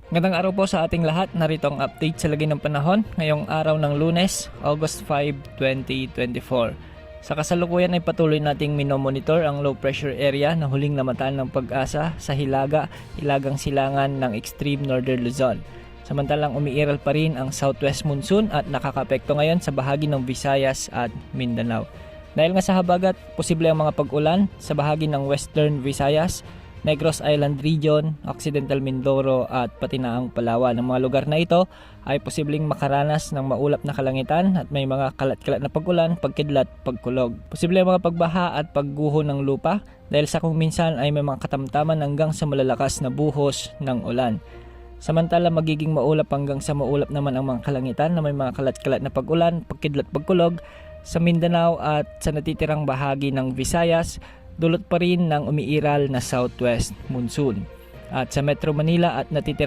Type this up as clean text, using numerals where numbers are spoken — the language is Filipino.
Magandang araw po sa ating lahat. Narito ang update sa lagay ng panahon ngayong araw ng Lunes, August 5, 2024. Sa kasalukuyan ay patuloy nating minomonitor ang low pressure area na huling namataan ng pag-asa sa Hilaga, Hilagang Silangan ng Extreme Northern Luzon. Samantalang umiiral pa rin ang southwest monsoon at nakakapekto ngayon sa bahagi ng Visayas at Mindanao. Dahil nga sa habagat, posible ang mga pag-ulan sa bahagi ng Western Visayas, Negros Island Region, Occidental Mindoro at pati na ang Palawan. Ang mga lugar na ito ay posibleng makaranas ng maulap na kalangitan at may mga kalat-kalat na pag-ulan, pagkidlat, pagkulog. Posible ang mga pagbaha at pagguho ng lupa dahil sa kung minsan ay may mga katamtaman hanggang sa malalakas na buhos ng ulan. Samantala magiging maulap hanggang sa maulap naman ang mga kalangitan na may mga kalat-kalat na pag-ulan, pagkidlat, pagkulog sa Mindanao at sa natitirang bahagi ng Visayas, dulot pa rin ng umiiral na southwest monsoon. At sa Metro Manila at natitirang